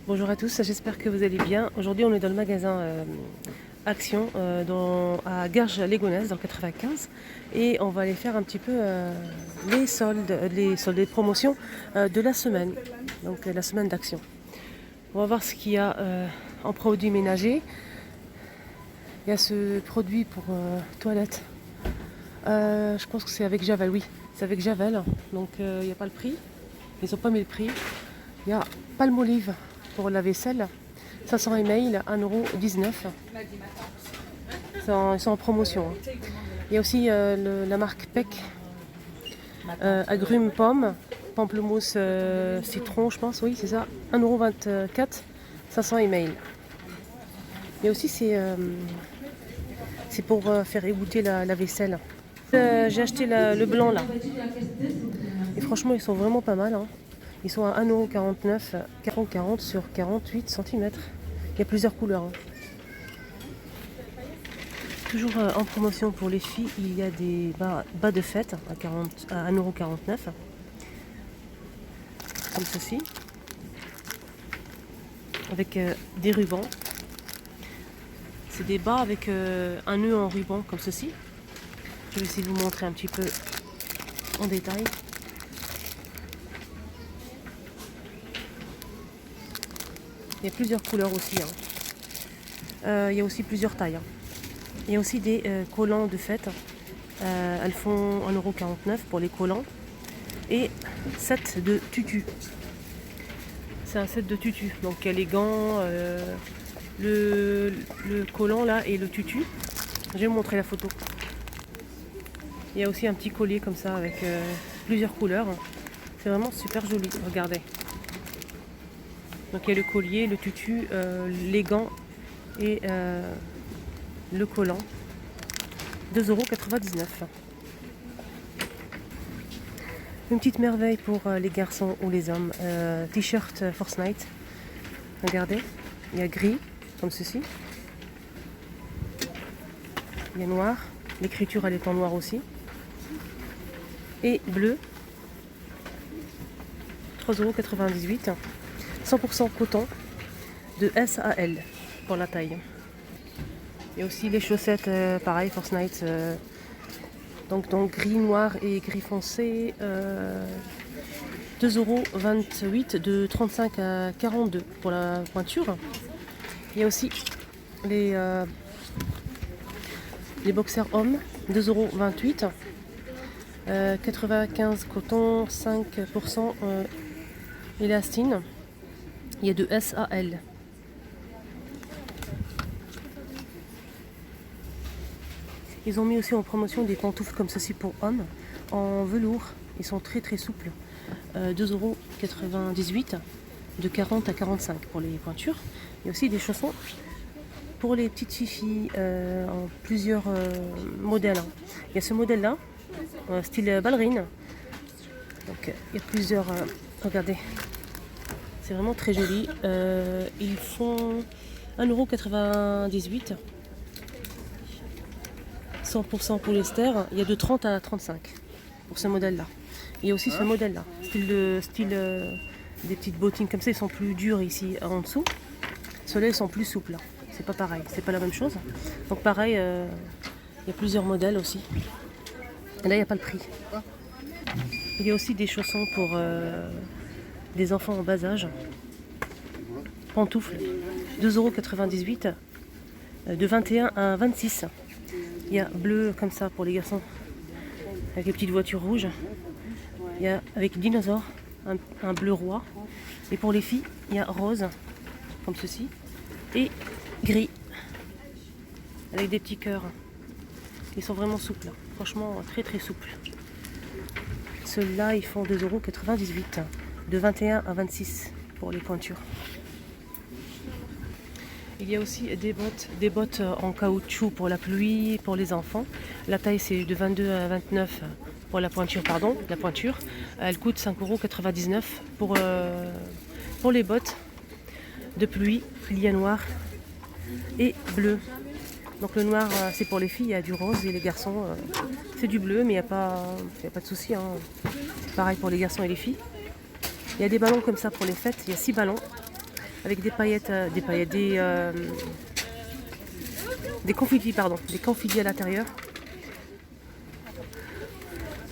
Bonjour à tous, j'espère que vous allez bien. Aujourd'hui, on est dans le magasin Action à Garges-Légonesse dans le 95 et on va aller faire un petit peu les soldes et promotions de la semaine, donc la semaine d'Action. On va voir ce qu'il y a en produits ménagers. Il y a ce produit pour toilette. Je pense que c'est avec Javel, oui, c'est avec Javel, donc il n'y a pas le prix. Ils n'ont pas mis le prix. Il y a Palmolive pour la vaisselle, 500 ml, 1,19 €. Ils sont en promotion. Il y a aussi la marque Peck, agrumes pommes, pamplemousse citron, je pense, oui, c'est ça, 1,24 €, 500 ml. Et aussi, c'est pour faire égoutter la vaisselle. J'ai acheté le blanc là. Et franchement, ils sont vraiment pas mal. Ils sont à 1,49 €, 40 sur 48 cm. Il y a plusieurs couleurs. Toujours en promotion pour les filles, il y a des bas de fête à 1,49 €. Comme ceci. Avec des rubans. C'est des bas avec un nœud en ruban comme ceci. Je vais essayer de vous montrer un petit peu en détail. Il y a plusieurs couleurs aussi. Il y a aussi plusieurs tailles. Il y a aussi des collants de fête. Elles font 1,49 € pour les collants. Et 7 de tutus. C'est un set de tutus. Donc il y a les gants, le collant là et le tutu. Je vais vous montrer la photo. Il y a aussi un petit collier comme ça avec plusieurs couleurs. C'est vraiment super joli. Regardez. Donc il y a le collier, le tutu, les gants et le collant. 2,99 €. Une petite merveille pour les garçons ou les hommes. T-shirt Fortnite. Regardez. Il y a gris, comme ceci. Il y a noir. L'écriture elle est en noir aussi. Et bleu. 3,98 €. 100% coton de S à L pour la taille. Il y a aussi les chaussettes, pareil, Fortnite. Donc gris, noir et gris foncé. 2,28 € de 35 à 42 pour la pointure. Il y a aussi les boxers hommes, 2,28 €. 95 coton, 5% élastine. Il y a de S à L. Ils ont mis aussi en promotion des pantoufles comme ceci pour hommes, en velours. Ils sont très très souples. 2,98 € de 40 à 45 pour les pointures. Il y a aussi des chaussons pour les petites filles en plusieurs modèles. Il y a ce modèle là, style ballerine. Donc il y a plusieurs. Regardez. C'est vraiment très joli. Ils font 1,98 €. 100% polyester. Il y a de 30 à 35 pour ce modèle-là. Il y a aussi ce modèle-là. Style des petites bottines comme ça. Ils sont plus durs ici en dessous. Ceux-là, ils sont plus souples. C'est pas pareil. C'est pas la même chose. Donc pareil, il y a plusieurs modèles aussi. Et là, il n'y a pas le prix. Il y a aussi des chaussons pour des enfants en bas âge. Pantoufles, 2,98 € de 21 à 26. Il y a bleu comme ça pour les garçons, avec les petites voitures rouges. Il y a avec dinosaure, un bleu roi. Et pour les filles, il y a rose, comme ceci, et gris, avec des petits cœurs. Ils sont vraiment souples, franchement très très souples. Ceux-là, ils font 2,98 € de 21 à 26 pour les pointures. Il y a aussi des bottes en caoutchouc pour la pluie, pour les enfants. La taille c'est de 22 à 29 pour la pointure, Elle coûte 5,99 € pour les bottes de pluie, lié noir et bleu. Donc le noir c'est pour les filles, il y a du rose et les garçons c'est du bleu, mais il n'y a pas de souci. C'est pareil pour les garçons et les filles. Il y a des ballons comme ça pour les fêtes, il y a 6 ballons. avec des paillettes, des confettis, pardon, des confettis à l'intérieur.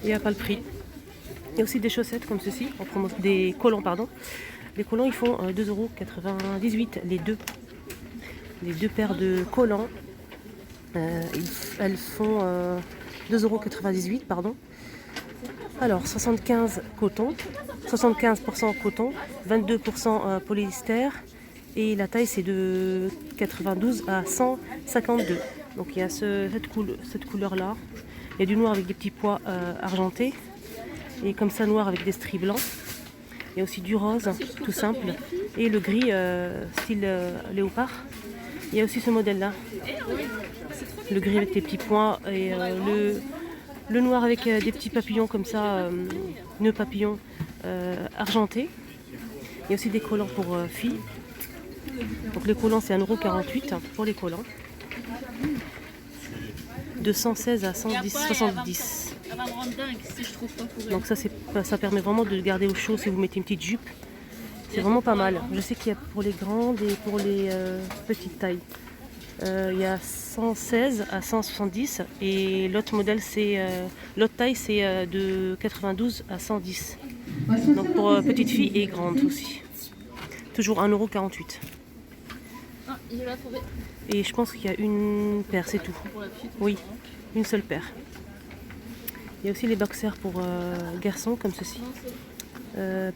Il n'y a pas le prix. Il y a aussi des chaussettes comme ceci, des collants, pardon. Les collants, ils font 2,98 €, les deux. Les deux paires de collants, elles font 2,98 €, pardon. Alors, 75% coton, 22% polyester. Et la taille, c'est de 92 à 152. Donc, il y a cette couleur-là. Il y a du noir avec des petits pois argentés. Et comme ça, noir avec des stries blancs. Il y a aussi du rose, tout simple. Et le gris, style léopard. Il y a aussi ce modèle-là. Le gris avec des petits points. Et le noir avec des petits papillons comme ça, nœuds papillons argentés. Il y a aussi des collants pour filles. Donc les collants, c'est 1,48 € pour les collants. De 116 à 170. Donc ça permet vraiment de garder au chaud si vous mettez une petite jupe. C'est vraiment pas mal. Je sais qu'il y a pour les grandes et pour les petites tailles. Il y a 116 à 170 et l'autre modèle l'autre taille c'est de 92 à 110. Donc pour petites filles et grandes aussi. Toujours 1,48 €. Ah, il l'a trouvé. Et je pense qu'il y a une paire, c'est tout. Oui, une seule paire. Il y a aussi les boxers pour garçons comme ceci.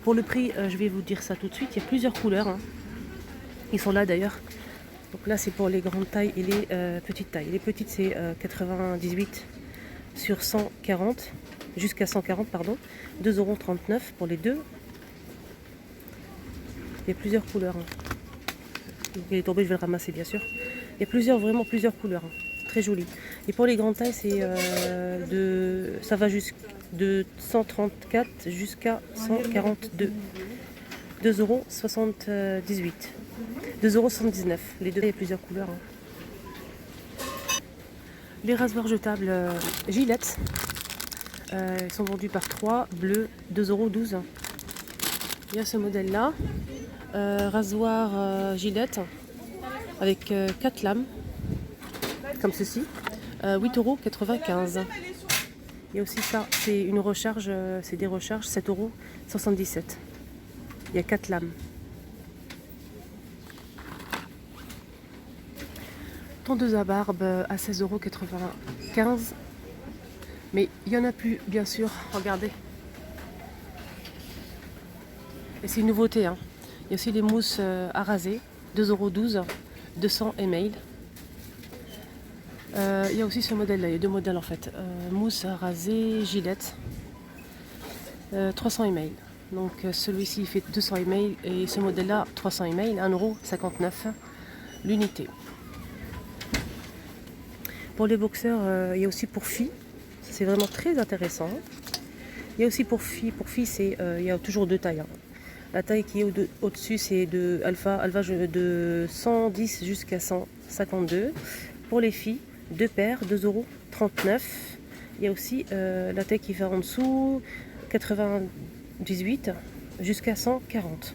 Pour le prix, je vais vous dire ça tout de suite. Il y a plusieurs couleurs. Hein. Ils sont là d'ailleurs. Donc là, c'est pour les grandes tailles et les petites tailles. Les petites, c'est 98 sur 140, jusqu'à 140, pardon. 2,39 € pour les deux. Il y a plusieurs couleurs. Hein. Donc, il est tombé, je vais le ramasser bien sûr. Il y a vraiment plusieurs couleurs. Hein. Très joli. Et pour les grandes tailles, ça va de 134 jusqu'à 142. 2,78 €. 2,79 €. Les deux, il y a plusieurs couleurs. Hein. Les rasoirs jetables Gillette. Ils sont vendus par 3, bleu, 2,12 €. Il y a ce modèle-là. Rasoir Gillette avec 4 lames, comme ceci. 8,95 €. Il y a aussi ça, c'est une recharge, c'est des recharges, 7,77 €. Il y a 4 lames. Tondeuse à barbe à 16,95 €. Mais il n'y en a plus, bien sûr. Regardez. Et c'est une nouveauté. Hein. Il y a aussi les mousses à raser, 2,12 €, 200 ml. Il y a aussi ce modèle-là, il y a deux modèles en fait. Mousse à raser Gillette, 300 ml. Donc celui-ci fait 200 ml et ce modèle-là 300 ml, 1,59 € l'unité. Pour les boxeurs, il y a aussi pour filles, c'est vraiment très intéressant. Il y a aussi pour filles, il y a toujours deux tailles. Hein. La taille qui est au-dessus, c'est de alpha de 110 jusqu'à 152. Pour les filles, deux paires, 2,39 €. Il y a aussi la taille qui va en dessous, 98 jusqu'à 140.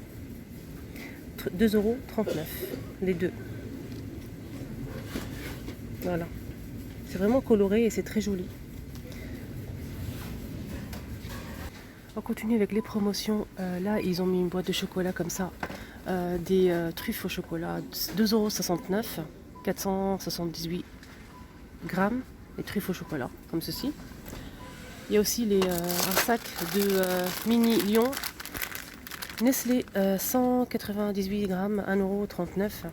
2,39 € les deux. Voilà. C'est vraiment coloré et c'est très joli. On continue avec les promotions. Là, ils ont mis une boîte de chocolat comme ça. Des truffes au chocolat. 2,69 €. 478 grammes. Les truffes au chocolat, comme ceci. Il y a aussi un sac de mini lion. Nestlé, 198 grammes, 1,39 €.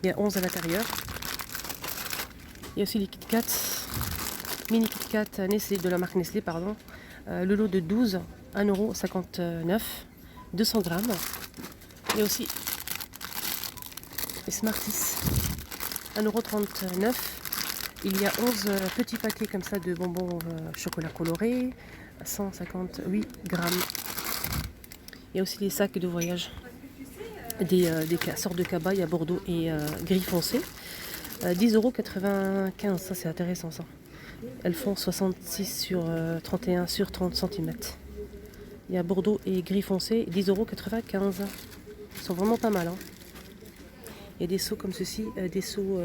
Il y a 11 à l'intérieur. Il y a aussi les Kit Kat. Mini Kit Kat Nestlé, de la marque Nestlé, pardon. Le lot de 12, 1,59 €, 200 grammes. Il y a aussi les Smarties, 1,39 €. Il y a 11 petits paquets comme ça de bonbons chocolat coloré, 158 grammes. Il y a aussi les sacs de voyage, des sortes de cabaye à Bordeaux et gris foncé. 10,95 €, ça c'est intéressant ça. Elles font 66 sur 31 sur 30 cm. Il y a Bordeaux et gris foncé, 10,95 €. Ils sont vraiment pas mal. Hein. Il y a des seaux comme ceci, des seaux,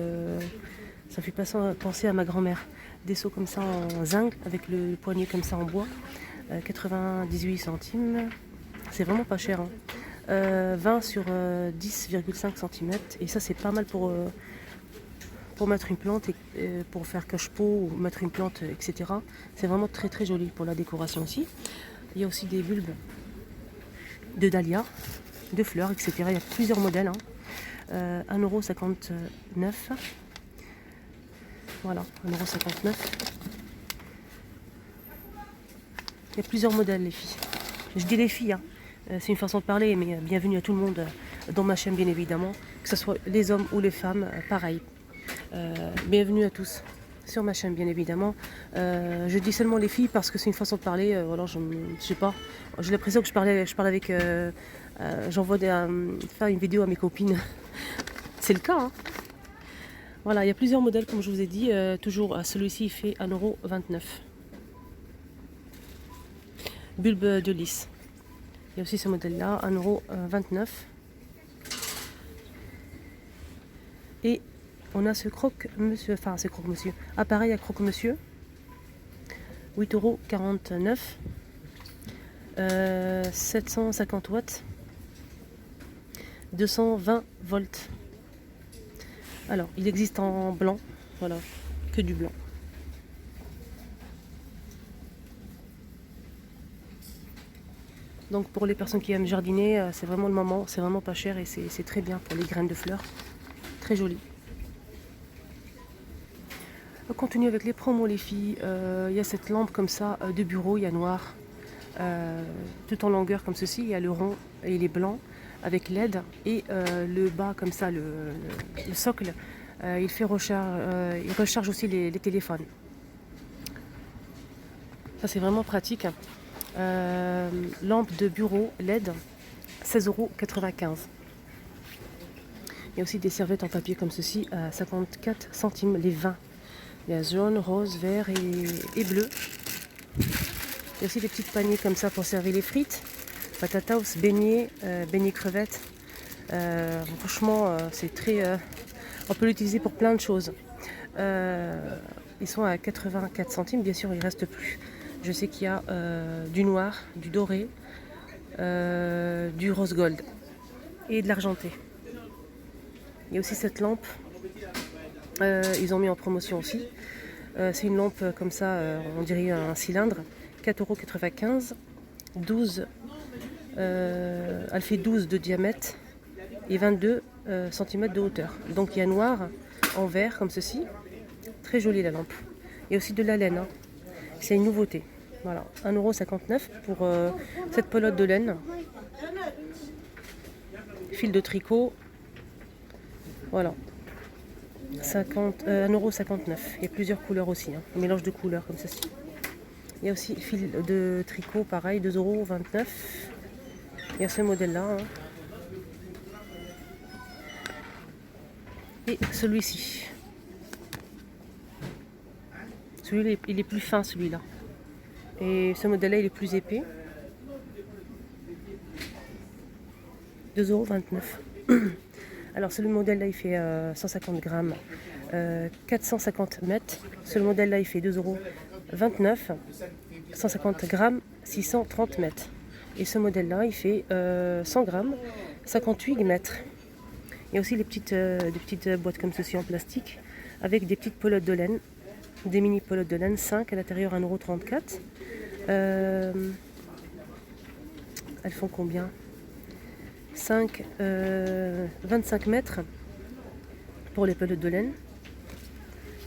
ça fait penser à ma grand-mère. Des seaux comme ça en zinc, avec le poignet comme ça en bois. 98 centimes. C'est vraiment pas cher. Hein. 20 sur 10,5 cm. Et ça, c'est pas mal pour mettre une plante, et pour faire cache-pot ou mettre une plante, etc. C'est vraiment très très joli pour la décoration aussi. Il y a aussi des bulbes de dahlia, de fleurs, etc. Il y a plusieurs modèles. Hein. 1,59 €. Voilà, 1,59 €. Il y a plusieurs modèles, les filles. Je dis les filles, hein. C'est une façon de parler, mais bienvenue à tout le monde dans ma chaîne, bien évidemment. Que ce soit les hommes ou les femmes, pareil. Bienvenue à tous sur ma chaîne, bien évidemment. Je dis seulement les filles parce que c'est une façon de parler. Voilà, je sais pas. J'ai l'impression que je parle avec. J'envoie faire une vidéo à mes copines. C'est le cas. Hein. Voilà, il y a plusieurs modèles, comme je vous ai dit. Toujours, celui-ci il fait 1,29 €. Bulbe de lys. Il y a aussi ce modèle-là, 1,29 €. Et on a ce croque-monsieur, appareil à croque-monsieur, 8,49 €, 750 watts, 220 volts. Alors, il existe en blanc, voilà, que du blanc. Donc pour les personnes qui aiment jardiner, c'est vraiment le moment, c'est vraiment pas cher et c'est très bien pour les graines de fleurs. Très joli. On continue avec les promos, les filles. Il y a cette lampe comme ça de bureau, il y a noir, tout en longueur comme ceci. Il y a le rond et il est blanc avec LED et le bas comme ça, le socle, il recharge aussi les téléphones. Ça c'est vraiment pratique. Lampe de bureau LED, 16,95 €. Il y a aussi des serviettes en papier comme ceci à 54 centimes les 20. Il y a jaune, rose, vert et bleu. Il y a aussi des petites paniers comme ça pour servir les frites, patatas, beignets, beignets crevettes. Franchement, c'est très. On peut l'utiliser pour plein de choses. Ils sont à 84 centimes, bien sûr, il ne reste plus. Je sais qu'il y a du noir, du doré, du rose gold et de l'argenté. Il y a aussi cette lampe. Ils ont mis en promotion aussi. C'est une lampe comme ça, on dirait un cylindre, 4,95 €, 12, elle fait 12 de diamètre et 22 cm de hauteur. Donc il y a noir en vert comme ceci. Très jolie la lampe. Il y a aussi de la laine. Hein. C'est une nouveauté. Voilà, 1,59 € pour cette pelote de laine. Fil de tricot. Voilà. 1,59 €. Il y a plusieurs couleurs aussi. Hein. Un mélange de couleurs comme ceci. Il y a aussi fil de tricot, pareil, 2,29 €. Il y a ce modèle-là. Hein. Et celui-ci. Celui-là, il est plus fin, celui-là. Et ce modèle-là, il est plus épais. 2,29 €. Alors, ce modèle-là, il fait 150 grammes, 450 mètres. Ce modèle-là, il fait 2,29 €, 150 grammes, 630 mètres. Et ce modèle-là, il fait 100 grammes, 58 mètres. Il y a aussi des petites boîtes comme ceci en plastique, avec des petites pelotes de laine, des mini pelotes de laine, 5 à l'intérieur, 1,34 €. Elles font combien ? 25 mètres pour les pelotes de laine.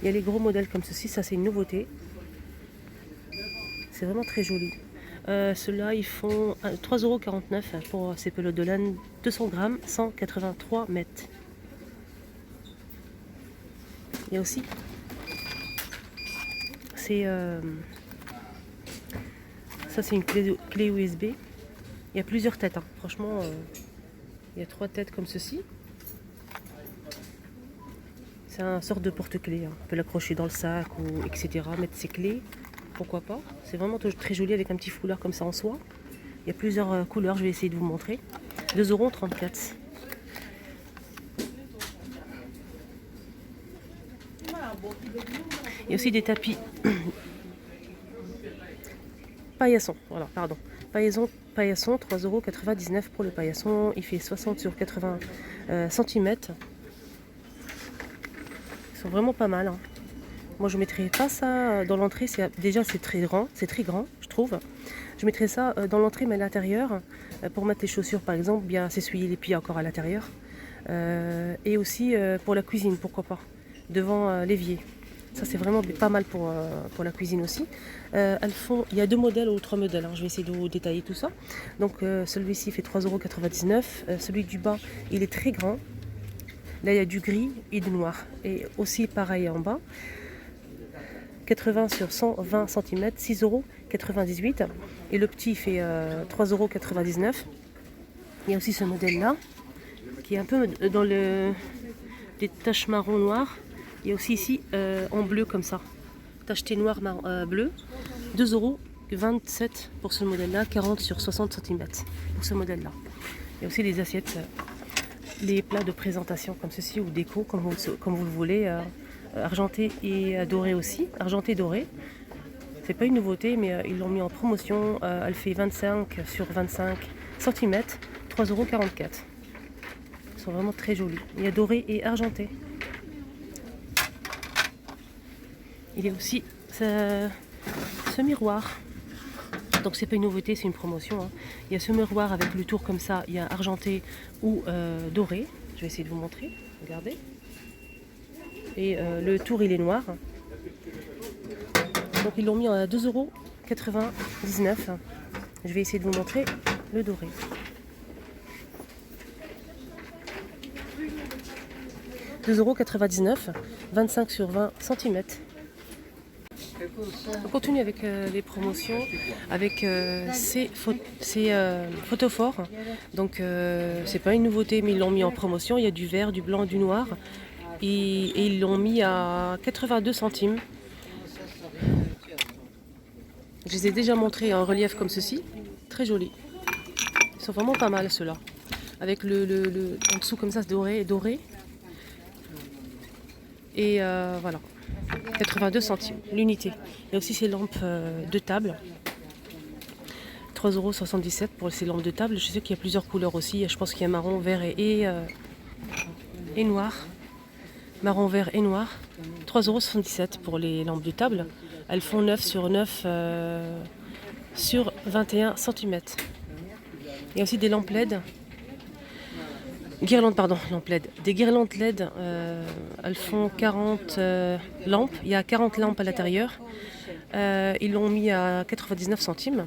Il y a les gros modèles comme ceci, ça c'est une nouveauté. C'est vraiment très joli. Ceux-là ils font 3,49 € pour ces pelotes de laine, 200 grammes, 183 mètres. Il y a aussi ça c'est une clé USB. Il y a plusieurs têtes, hein. Franchement, il y a 3 têtes comme ceci. C'est un sorte de porte-clés. Hein. On peut l'accrocher dans le sac ou etc. Mettre ses clés, pourquoi pas. C'est vraiment très joli avec un petit foulard comme ça en soie. Il y a plusieurs couleurs, je vais essayer de vous montrer. 2,34 €. Il y a aussi des tapis paillasson, voilà, pardon. Paillasson, 3,99 € pour le paillasson. Il fait 60 sur 80 cm. Ils sont vraiment pas mal, hein. Moi je mettrais pas ça dans l'entrée, déjà c'est très grand, je trouve. Je mettrais ça dans l'entrée mais à l'intérieur pour mettre les chaussures par exemple, bien s'essuyer les pieds encore à l'intérieur. Et aussi pour la cuisine, pourquoi pas, devant l'évier. Ça c'est vraiment pas mal pour la cuisine aussi. Il y a 2 modèles ou 3 modèles, hein. Je vais essayer de vous détailler tout ça. Donc celui-ci fait 3,99 €. Celui du bas il est très grand. Là il y a du gris et du noir. Et aussi pareil en bas. 80 sur 120 cm, 6,98 €. Et le petit fait 3,99 €. Il y a aussi ce modèle là qui est un peu dans des taches marron noir. Il y a aussi ici en bleu comme ça, tacheté noir bleu. 2,27 € pour ce modèle là, 40 sur 60 cm pour ce modèle là. Il y a aussi des assiettes, les plats de présentation comme ceci ou déco comme vous le voulez. Argenté et doré aussi, argenté doré. C'est pas une nouveauté mais ils l'ont mis en promotion. Elle fait 25 sur 25 cm, 3,44 €. Ils sont vraiment très jolis. Il y a doré et argenté. Il y a aussi ce miroir. Donc c'est pas une nouveauté, c'est une promotion, hein. Il y a ce miroir avec le tour comme ça, il y a argenté ou doré. Je vais essayer de vous montrer, regardez. Et le tour il est noir. Donc ils l'ont mis à 2,99 €. Je vais essayer de vous montrer le doré. €2,99, 25 sur 20 cm. On continue avec les promotions, avec ces photophores. Donc c'est pas une nouveauté mais ils l'ont mis en promotion. Il y a du vert, du blanc, du noir. Et ils l'ont mis à 82 centimes. Je les ai déjà montrés en relief comme ceci. Très jolis. Ils sont vraiment pas mal ceux-là. Avec le en dessous comme ça, c'est doré. Et voilà. 82 centimes l'unité. Il y a aussi ces lampes de table. 3,77 € pour ces lampes de table. Je sais qu'il y a plusieurs couleurs aussi. Je pense qu'il y a marron, vert et noir. Marron, vert et noir. 3,77 € pour les lampes de table. Elles font 9 sur 9 sur 21 cm. Il y a aussi des lampes LED. Lampes LED. Des guirlandes LED, elles font 40 lampes. Il y a 40 lampes à l'intérieur. Ils l'ont mis à 99 centimes.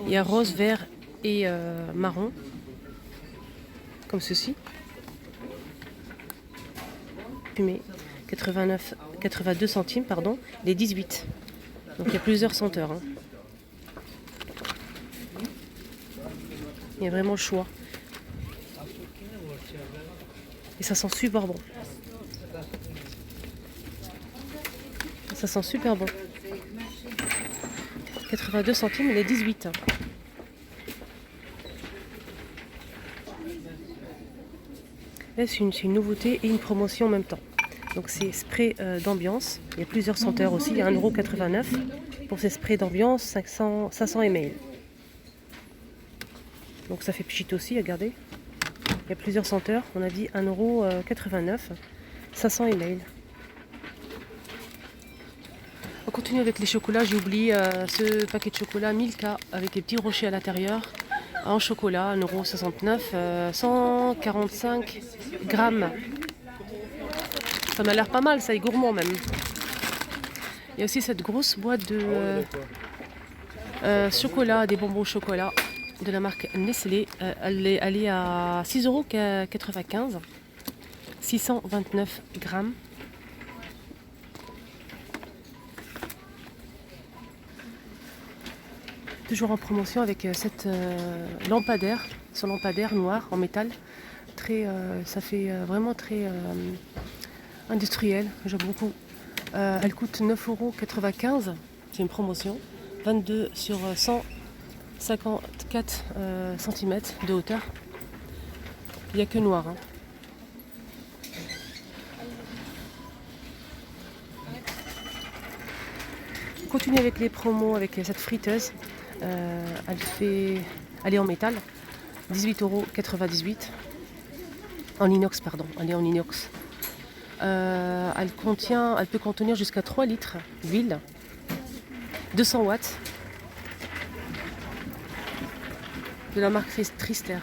Il y a rose, vert et marron. Comme ceci. Fumé. 82 centimes, pardon. Les 18. Donc il y a plusieurs senteurs, hein. Il y a vraiment le choix. Et ça sent super bon. Ça sent super bon. 82 centimes, les 18. Là, c'est une nouveauté et une promotion en même temps. Donc c'est spray d'ambiance. Il y a plusieurs senteurs aussi. Il y a 1,89 € pour ces sprays d'ambiance, 500 ml. Donc ça fait pchit aussi, regardez. Il y a plusieurs senteurs. On a dit 1,89 €, 500 ml. On continue avec les chocolats. J'ai oublié ce paquet de chocolat Milka avec les petits rochers à l'intérieur. En chocolat, 1,69 €, 145 grammes. Ça m'a l'air pas mal, ça est gourmand même. Il y a aussi cette grosse boîte de chocolat, des bonbons au chocolat de la marque Nestlé. Elle est à 6,95 €, 629 grammes. Toujours en promotion avec cette lampadaire, ce lampadaire noir en métal. Ça fait vraiment très industriel, j'aime beaucoup. Elle coûte 9,95 €, c'est une promotion. 22 sur 100 54 cm de hauteur. Il n'y a que noir. Hein. On continue avec les promos avec cette friteuse. Elle est en métal. 18,98 €. En inox, pardon. Elle est en inox. Elle peut contenir jusqu'à 3 litres d'huile. 200 watts. De la marque Trister.